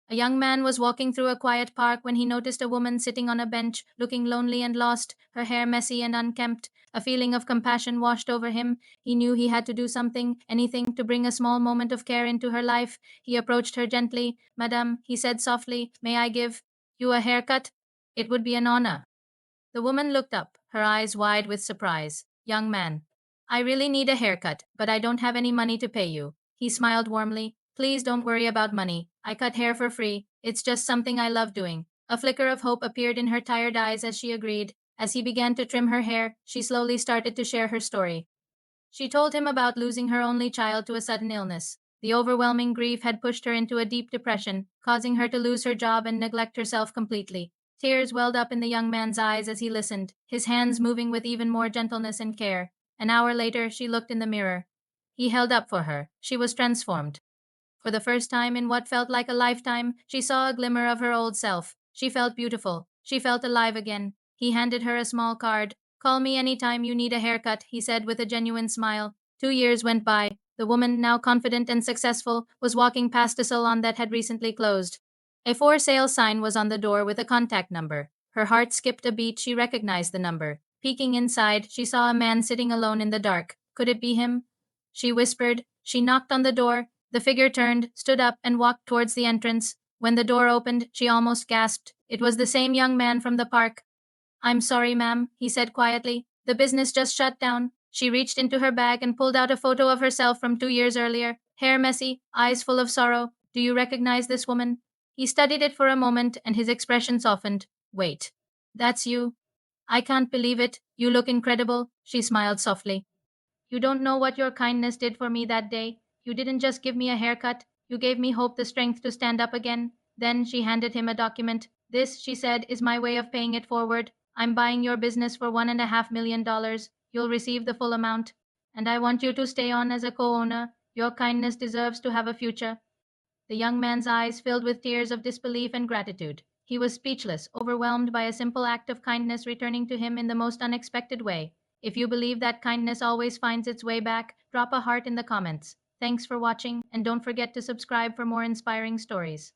A young man was walking through a quiet park when he noticed a woman sitting on a bench, looking lonely and lost, her hair messy and unkempt. A feeling of compassion washed over him. He knew he had to do something, anything, to bring a small moment of care into her life. He approached her gently. Madame, he said softly, may I give you a haircut? It would be an honor. The woman looked up, her eyes wide with surprise. Young man, I really need a haircut, but I don't have any money to pay you. He smiled warmly. Please don't worry about money. I cut hair for free. It's just something I love doing. A flicker of hope appeared in her tired eyes as she agreed. As he began to trim her hair, she slowly started to share her story. She told him about losing her only child to a sudden illness. The overwhelming grief had pushed her into a deep depression, causing her to lose her job and neglect herself completely. Tears welled up in the young man's eyes as he listened, his hands moving with even more gentleness and care. An hour later, she looked in the mirror. He held up for her. She was transformed. For the first time in what felt like a lifetime, she saw a glimmer of her old self. She felt beautiful. She felt alive again. He handed her a small card. Call me any time you need a haircut, he said with a genuine smile. 2 years went by. The woman, now confident and successful, was walking past a salon that had recently closed. A for sale sign was on the door with a contact number. Her heart skipped a beat. She recognized the number. Peeking inside, she saw a man sitting alone in the dark. Could it be him? She whispered. She knocked on the door. The figure turned, stood up, and walked towards the entrance. When the door opened, she almost gasped. It was the same young man from the park. I'm sorry, ma'am, he said quietly. The business just shut down. She reached into her bag and pulled out a photo of herself from 2 years earlier. Hair messy, eyes full of sorrow. Do you recognize this woman? He studied it for a moment and his expression softened. Wait. That's you. I can't believe it. You look incredible. She smiled softly. You don't know what your kindness did for me that day. You didn't just give me a haircut, you gave me hope, the strength to stand up again. Then she handed him a document. This, she said, is my way of paying it forward. I'm buying your business for $1.5 million. You'll receive the full amount. And I want you to stay on as a co owner. Your kindness deserves to have a future. The young man's eyes filled with tears of disbelief and gratitude. He was speechless, overwhelmed by a simple act of kindness returning to him in the most unexpected way. If you believe that kindness always finds its way back, drop a heart in the comments. Thanks for watching, and don't forget to subscribe for more inspiring stories.